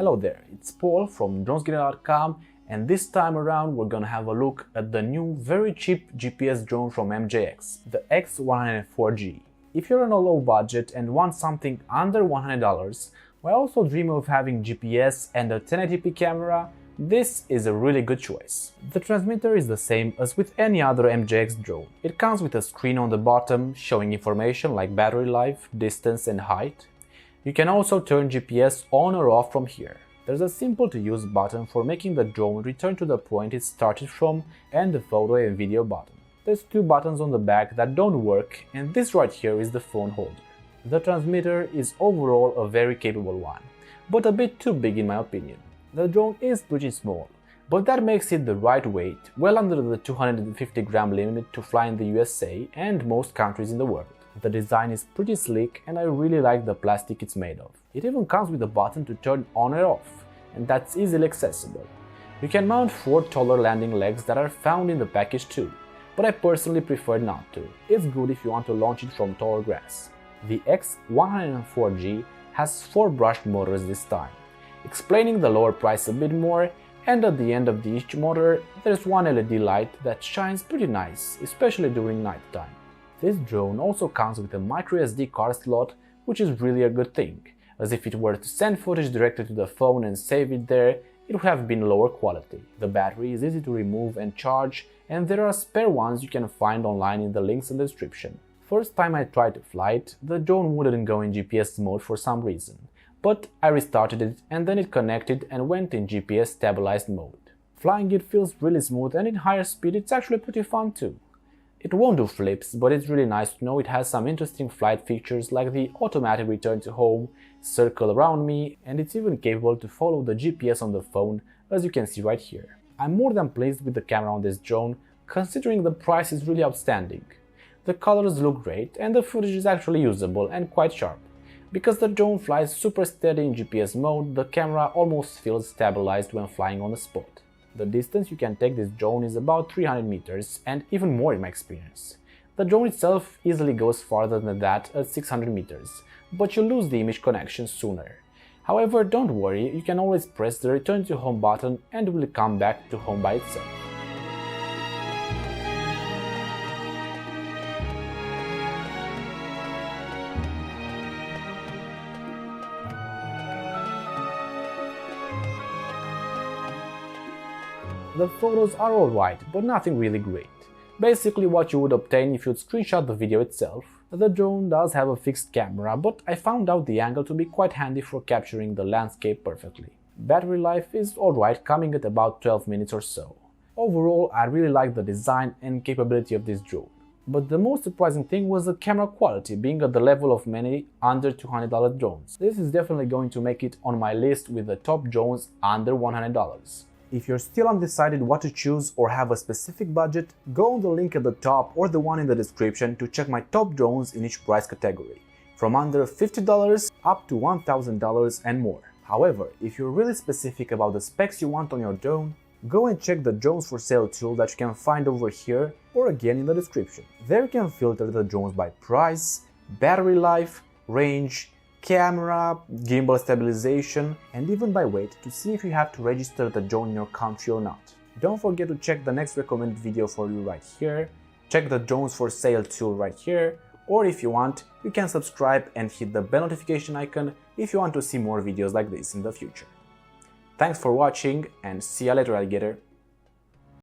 Hello there, it's Paul from dronesgetter.com, and this time around we're gonna have a look at the new very cheap GPS drone from MJX, the X104G. If you're on a low budget and want something under $100, while also dreaming of having GPS and a 1080p camera, this is a really good choice. The transmitter is the same as with any other MJX drone. It comes with a screen on the bottom showing information like battery life, distance and height. You can also turn GPS on or off from here. There's a simple to use button for making the drone return to the point it started from and the photo and video button. There's two buttons on the back that don't work, and this right here is the phone holder. The transmitter is overall a very capable one, but a bit too big in my opinion. The drone is pretty small, but that makes it the right weight, well under the 250-gram limit to fly in the USA and most countries in the world. The design is pretty slick and I really like the plastic it's made of. It even comes with a button to turn on or off, and that's easily accessible. You can mount 4 taller landing legs that are found in the package too, but I personally prefer not to. It's good if you want to launch it from taller grass. The X104G has 4 brushed motors this time, explaining the lower price a bit more, and at the end of each motor there's one LED light that shines pretty nice, especially during night time. This drone also comes with a microSD card slot, which is really a good thing, as if it were to send footage directly to the phone and save it there, it would have been lower quality. The battery is easy to remove and charge, and there are spare ones you can find online in the links in the description. First time I tried to fly it, the drone wouldn't go in GPS mode for some reason, but I restarted it and then it connected and went in GPS stabilized mode. Flying it feels really smooth, and in higher speed it's actually pretty fun too. It won't do flips, but it's really nice to know it has some interesting flight features like the automatic return to home, circle around me, and it's even capable to follow the GPS on the phone, as you can see right here. I'm more than pleased with the camera on this drone, considering the price is really outstanding. The colors look great and the footage is actually usable and quite sharp. Because the drone flies super steady in GPS mode, the camera almost feels stabilized when flying on the spot. The distance you can take this drone is about 300 meters, and even more in my experience. The drone itself easily goes farther than that at 600 meters, but you lose the image connection sooner. However, don't worry, you can always press the return to home button and it will come back to home by itself. The photos are alright, but nothing really great. Basically what you would obtain if you'd screenshot the video itself. The drone does have a fixed camera, but I found out the angle to be quite handy for capturing the landscape perfectly. Battery life is alright, coming at about 12 minutes or so. Overall, I really like the design and capability of this drone. But the most surprising thing was the camera quality being at the level of many under $200 drones. This is definitely going to make it on my list with the top drones under $100. If you're still undecided what to choose or have a specific budget, go on the link at the top or the one in the description to check my top drones in each price category, from under $50 up to $1,000 and more. However, if you're really specific about the specs you want on your drone, go and check the drones for sale tool that you can find over here or again in the description. There you can filter the drones by price, battery life, range, camera, gimbal stabilization, and even by weight to see if you have to register the drone in your country or not. Don't forget to check the next recommended video for you right here, check the drones for sale tool right here, or if you want, you can subscribe and hit the bell notification icon if you want to see more videos like this in the future. Thanks for watching and see you later, alligator!